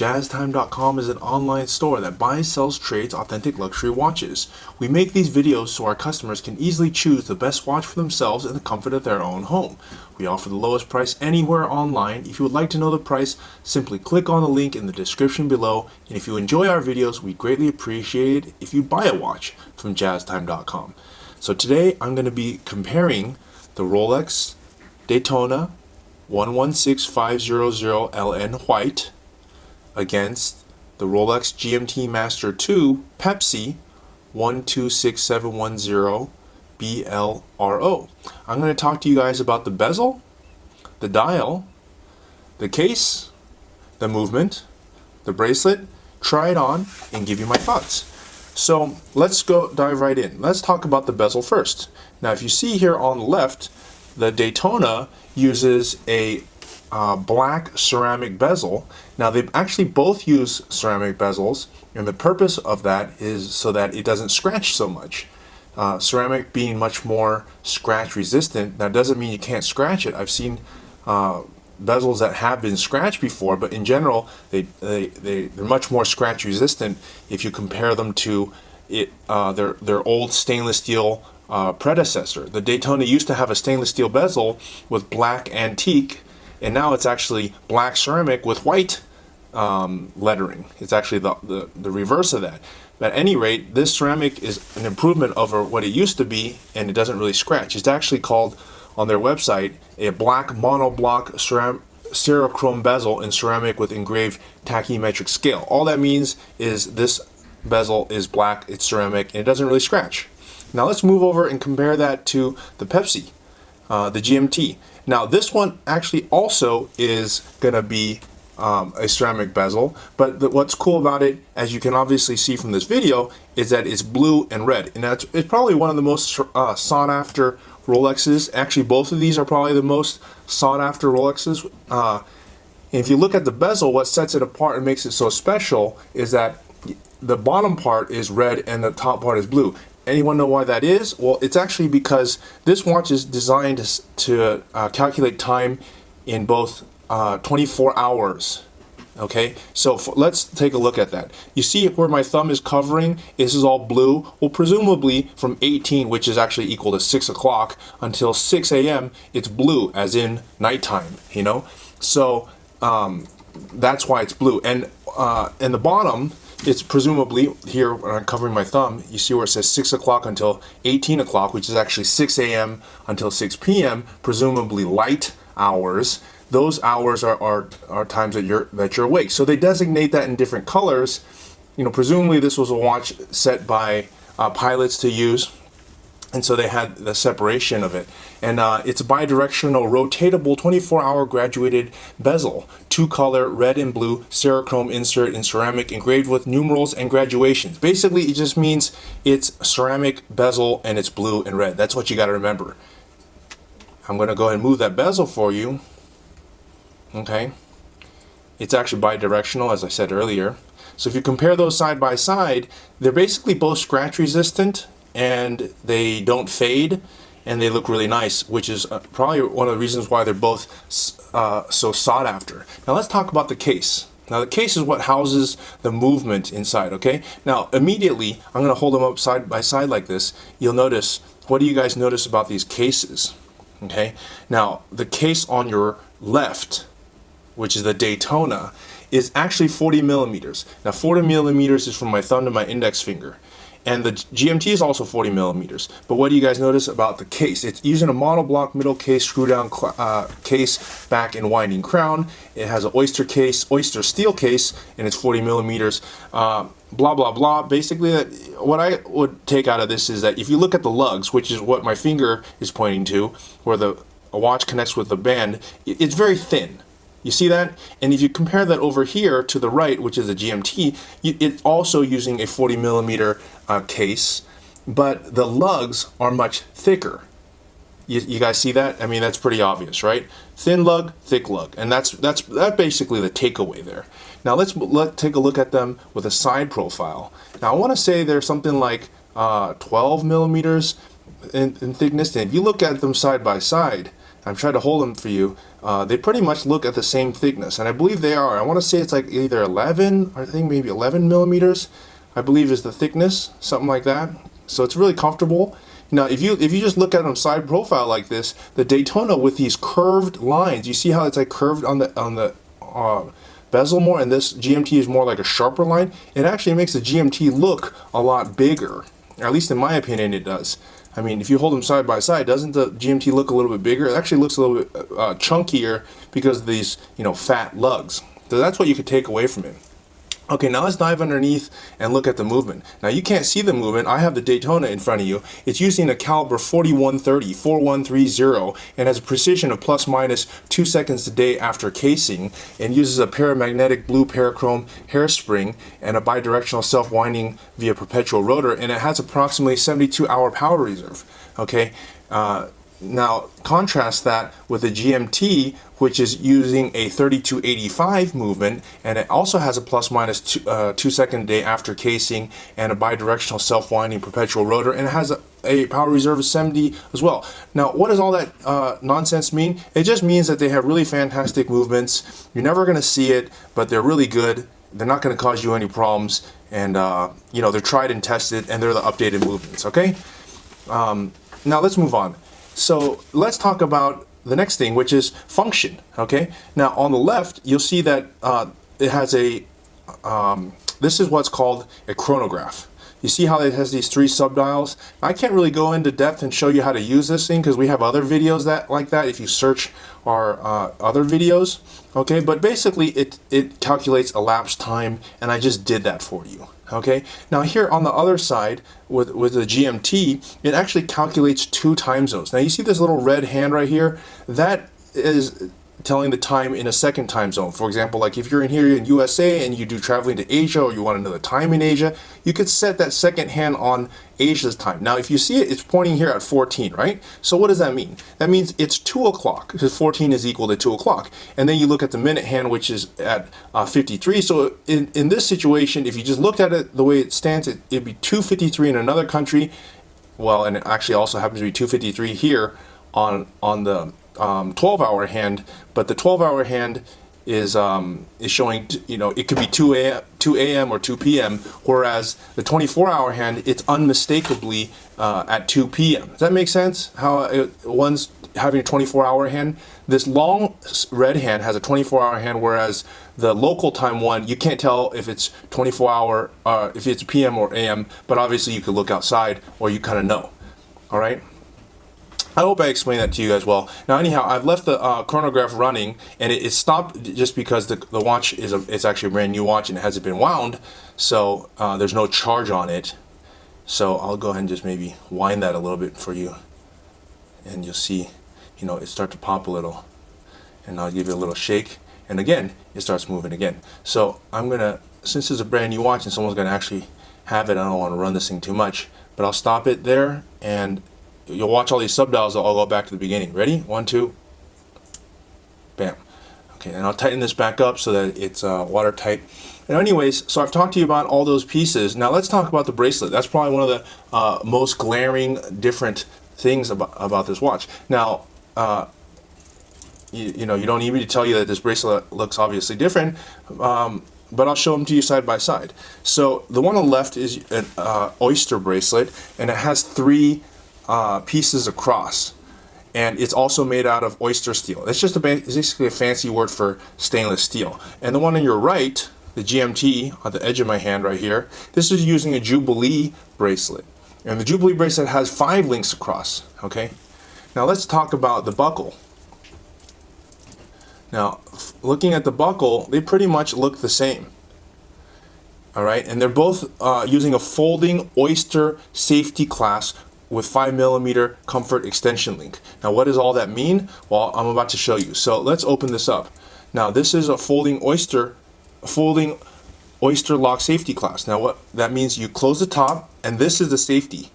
JazzTime.com is an online store that buys, sells, trades authentic luxury watches. We make these videos so our customers can easily choose the best watch for themselves in the comfort of their own home. We offer the lowest price anywhere online. If you would like to know the price, simply click on the link in the description below. And if you enjoy our videos, we greatly appreciate it if you buy a watch from JazzTime.com. So today I'm going to be comparing the Rolex Daytona 116500LN white against the Rolex GMT-Master 2 Pepsi 126710 BLRO. I'm going to talk to you guys about the bezel, the dial, the case, the movement, the bracelet, try it on, and give you my thoughts. So let's dive right in. Let's talk about the bezel first. Now if you see here on the left, the Daytona uses a black ceramic bezel. Now they actually both use ceramic bezels, and the purpose of that is so that it doesn't scratch so much. Ceramic being much more scratch resistant. That doesn't mean you can't scratch it. I've seen bezels that have been scratched before, but in general they're much more scratch resistant if you compare them to their old stainless steel predecessor. The Daytona used to have a stainless steel bezel with black antique, and now it's actually black ceramic with white lettering. It's actually the reverse of that. But at any rate, this ceramic is an improvement over what it used to be, and it doesn't really scratch. It's actually called, on their website, a black monoblock serochrome bezel in ceramic with engraved tachymetric scale. All that means is this bezel is black, it's ceramic, and it doesn't really scratch. Now let's move over and compare that to the Pepsi, the GMT. Now this one actually also is going to be a ceramic bezel, but what's cool about it, as you can obviously see from this video, is that it's blue and red, and it's probably one of the most sought after Rolexes. Actually, both of these are probably the most sought after Rolexes. If you look at the bezel, what sets it apart and makes it so special is that the bottom part is red and the top part is blue. Anyone know why that is? Well, it's actually because this watch is designed to calculate time in both 24 hours. Okay, so let's take a look at that. You see where my thumb is covering, this is all blue. Well, presumably from 18, which is actually equal to 6 o'clock, until 6 a.m., it's blue, as in nighttime, you know? So that's why it's blue. And in the bottom, it's presumably, here when I'm covering my thumb, you see where it says 6 o'clock until 18 o'clock, which is actually 6 a.m. until 6 p.m., presumably light hours. Those hours are times that you're awake. So they designate that in different colors. You know, presumably this was a watch set by pilots to use, and so they had the separation of it. And it's a bi-directional, rotatable, 24-hour graduated bezel, two-color, red and blue, serochrome insert in ceramic, engraved with numerals and graduations. Basically, it just means it's ceramic bezel and it's blue and red. That's what you got to remember. I'm going to go ahead and move that bezel for you. Okay, it's actually bi-directional, as I said earlier. So if you compare those side by side, they're basically both scratch resistant, and they don't fade, and they look really nice, which is probably one of the reasons why they're both so sought after. Now let's talk about the case. Now the case is what houses the movement inside, okay? Now immediately, I'm going to hold them up side by side like this. You'll notice, what do you guys notice about these cases? Okay, now the case on your left, which is the Daytona, is actually 40 millimeters. Now 40 millimeters is from my thumb to my index finger. And the GMT is also 40 millimeters. But what do you guys notice about the case? It's using a monoblock middle case, screw down case, back and winding crown. It has an Oyster case, Oyster steel case, and it's 40 millimeters. Blah, blah, blah. Basically, what I would take out of this is that if you look at the lugs, which is what my finger is pointing to, where a watch connects with the band, it's very thin. You see that? And if you compare that over here to the right, which is a GMT, it's also using a 40 millimeter case, but the lugs are much thicker. You guys see that? I mean, that's pretty obvious, right? Thin lug, thick lug, and that's basically the takeaway there. Now let's take a look at them with a side profile. Now I want to say they're something like 12 millimeters in thickness, and if you look at them side by side, I'm trying to hold them for you. They pretty much look at the same thickness, and I believe they are. I want to say it's like either 11, or I think maybe 11 millimeters, I believe is the thickness, something like that. So it's really comfortable. Now, if you just look at them side profile like this, the Daytona with these curved lines, you see how it's like curved on the bezel more, and this GMT is more like a sharper line. It actually makes the GMT look a lot bigger. Or at least in my opinion, it does. I mean, if you hold them side by side, doesn't the GMT look a little bit bigger? It actually looks a little bit chunkier because of these, fat lugs. So that's what you could take away from it. Okay, now let's dive underneath and look at the movement. Now you can't see the movement. I have the Daytona in front of you. It's using a caliber 4130, and has a precision of plus minus 2 seconds a day after casing, and uses a paramagnetic blue parachrome hairspring and a bidirectional self-winding via perpetual rotor, and it has approximately 72-hour power reserve. Okay. Now, contrast that with the GMT, which is using a 3285 movement, and it also has a plus minus 2 second day after casing and a bidirectional self-winding perpetual rotor, and it has a power reserve of 70 as well. Now, what does all that nonsense mean? It just means that they have really fantastic movements. You're never going to see it, but they're really good. They're not going to cause you any problems, and they're tried and tested, and they're the updated movements. Okay. Now let's move on. So let's talk about the next thing, which is function. Okay. Now on the left, you'll see that it has a. This is what's called a chronograph. You see how it has these 3 subdials? I can't really go into depth and show you how to use this thing because we have other videos like that if you search our other videos. Okay, but basically it calculates elapsed time, and I just did that for you. Okay, now here on the other side with the GMT, it actually calculates 2 time zones. Now you see this little red hand right here? That is telling the time in a second time zone. For example, like if you're in here in USA and you do traveling to Asia, or you want to know the time in Asia, you could set that second hand on Asia's time. Now if you see it, it's pointing here at 14, right? So what does that mean? That means it's 2 o'clock, because 14 is equal to 2 o'clock. And then you look at the minute hand, which is at 53. So in this situation, if you just looked at it the way it stands, it'd be 2:53 in another country. Well, and it actually also happens to be 2:53 here on the 12-hour hand, but the 12-hour hand is showing, it could be 2 a.m. or 2 p.m., whereas the 24-hour hand, it's unmistakably at 2 p.m. Does that make sense? How one's having a 24-hour hand? This long red hand has a 24-hour hand, whereas the local time one, you can't tell if it's 24-hour, if it's p.m. or a.m., but obviously you could look outside or you kind of know. All right? I hope I explained that to you guys well. Now, anyhow, I've left the chronograph running, and it stopped just because the watch it's actually a brand new watch and it hasn't been wound, so there's no charge on it. So I'll go ahead and just maybe wind that a little bit for you, and you'll see, it start to pop a little, and I'll give it a little shake, and again, it starts moving again. So I'm gonna, since it's a brand new watch and someone's gonna actually have it, I don't want to run this thing too much, but I'll stop it there, and you'll watch all these subdials. I'll go back to the beginning. Ready? 1, 2. Bam. Okay, and I'll tighten this back up so that it's watertight. And anyways, so I've talked to you about all those pieces. Now let's talk about the bracelet. That's probably one of the most glaring different things about this watch. Now, you don't need me to tell you that this bracelet looks obviously different, but I'll show them to you side by side. So the one on the left is an Oyster bracelet, and it has 3 pieces across, and it's also made out of oyster steel. It's just basically a fancy word for stainless steel. And the one on your right, the GMT on the edge of my hand right here, this is using a Jubilee bracelet, and the Jubilee bracelet has 5 links across. Okay, now let's talk about the buckle. Now, looking at the buckle, they pretty much look the same. All right, and they're both using a folding Oyster safety clasp with 5mm comfort extension link. Now what does all that mean? Well, I'm about to show you. So let's open this up. Now this is a folding Oyster lock safety clasp. Now what that means, you close the top, and this is the safety.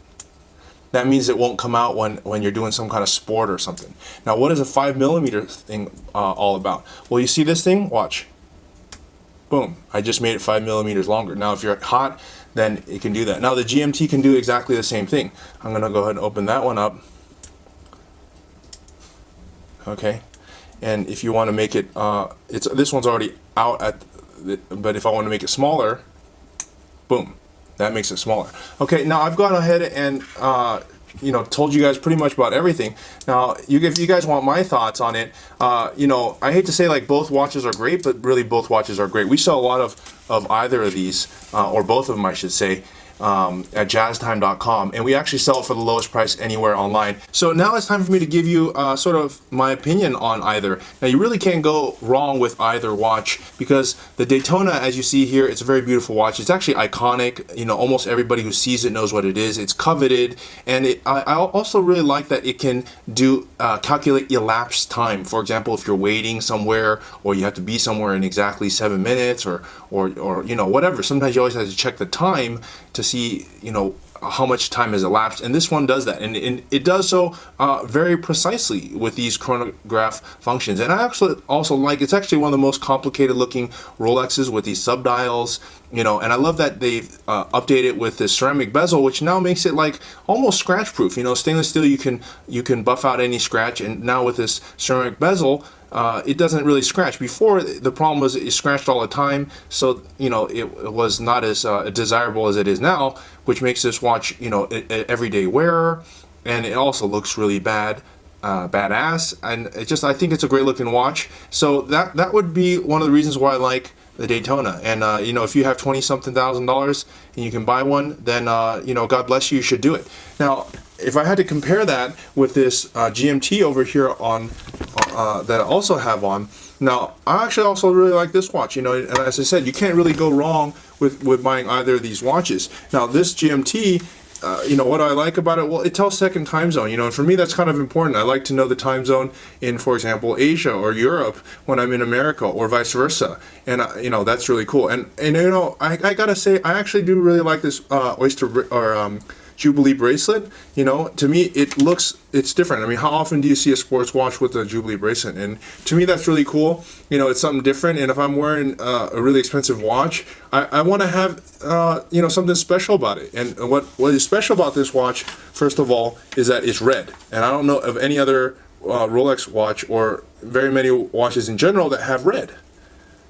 That means it won't come out when you're doing some kind of sport or something. Now what is a 5mm thing all about? Well, you see this thing? Watch. Boom, I just made it 5mm longer. Now if you're hot, then it can do that. Now the GMT can do exactly the same thing. I'm gonna go ahead and open that one up. Okay, and if you want to make it, this one's already out but if I want to make it smaller, boom, that makes it smaller. Okay, now I've gone ahead and told you guys pretty much about everything. Now, if you guys want my thoughts on it, I hate to say like both watches are great, but really both watches are great. We sell a lot of either of these, or both of them, I should say, at jazztime.com, and we actually sell it for the lowest price anywhere online. So now it's time for me to give you sort of my opinion on either. Now, you really can't go wrong with either watch, because the Daytona, as you see here, it's a very beautiful watch. It's actually iconic. Almost everybody who sees it knows what it is. It's coveted, and I also really like that it can do calculate elapsed time. For example, if you're waiting somewhere, or you have to be somewhere in exactly 7 minutes, or whatever. Sometimes you always have to check the time to see how much time has elapsed, and this one does that, and it does so very precisely with these chronograph functions. And I actually also like, it's actually one of the most complicated looking Rolexes with these subdials, and I love that they've updated with this ceramic bezel, which now makes it like almost scratch proof. Stainless steel, you can buff out any scratch, and now with this ceramic bezel, it doesn't really scratch. Before, the problem was it scratched all the time, so it was not as desirable as it is now, which makes this watch an everyday wearer, and it also looks really badass, and I think it's a great looking watch. So that would be one of the reasons why I like the Daytona. And if you have $20-something thousand and you can buy one, then God bless you, you should do it. Now, if I had to compare that with this GMT over here on that I also have on, now I actually also really like this watch. And as I said, you can't really go wrong with buying either of these watches. Now this GMT, what I like about it, well, it tells second time zone, and for me that's kind of important. I like to know the time zone in, for example, Asia or Europe when I'm in America, or vice versa, and that's really cool. And I gotta say, I actually do really like this Oyster or Jubilee bracelet. To me it's different. I mean, how often do you see a sports watch with a Jubilee bracelet? And to me that's really cool. It's something different, and if I'm wearing a really expensive watch, I want to have something special about it. And what is special about this watch, first of all, is that it's red, and I don't know of any other Rolex watch, or very many watches in general, that have red.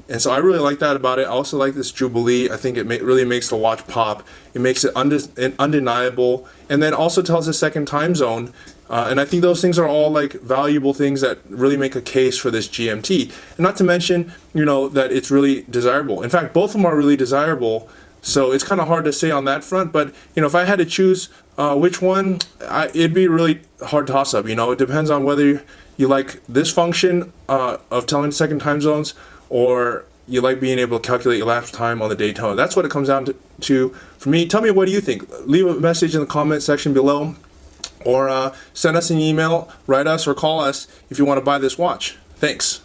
And so I really like that about it. I also like this Jubilee. I think it really makes the watch pop. It makes it undeniable, and then also tells the second time zone. And I think those things are all like valuable things that really make a case for this GMT. And not to mention, that it's really desirable. In fact, both of them are really desirable. So it's kind of hard to say on that front. But if I had to choose which one, it'd be a really hard toss-up. It depends on whether you like this function of telling second time zones, or you like being able to calculate elapsed time on the Daytona. That's what it comes down to for me. Tell me, what do you think? Leave a message in the comment section below, or send us an email, write us, or call us if you want to buy this watch. Thanks.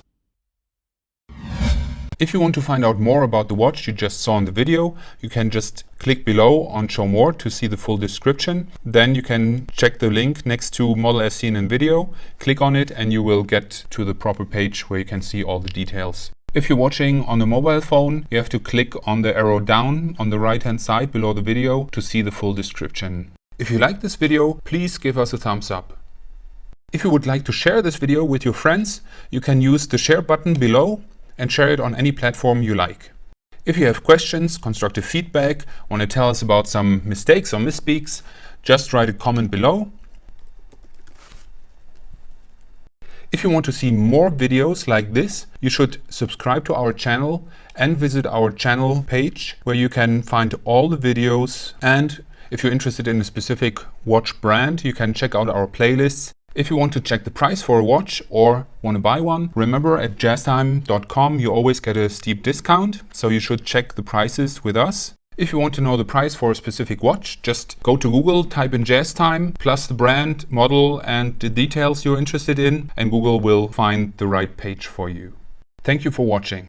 If you want to find out more about the watch you just saw in the video, you can just click below on Show More to see the full description. Then you can check the link next to Model as seen in video, click on it, and you will get to the proper page where you can see all the details. If you're watching on a mobile phone, you have to click on the arrow down on the right hand side below the video to see the full description. If you like this video, please give us a thumbs up. If you would like to share this video with your friends, you can use the share button below and share it on any platform you like. If you have questions, constructive feedback, want to tell us about some mistakes or misspeaks, just write a comment below. If you want to see more videos like this, you should subscribe to our channel and visit our channel page, where you can find all the videos. And if you're interested in a specific watch brand, you can check out our playlists. If you want to check the price for a watch or want to buy one, remember at jazztime.com you always get a steep discount, so you should check the prices with us. If you want to know the price for a specific watch, just go to Google, type in Jazz Time, plus the brand, model, and the details you're interested in, and Google will find the right page for you. Thank you for watching.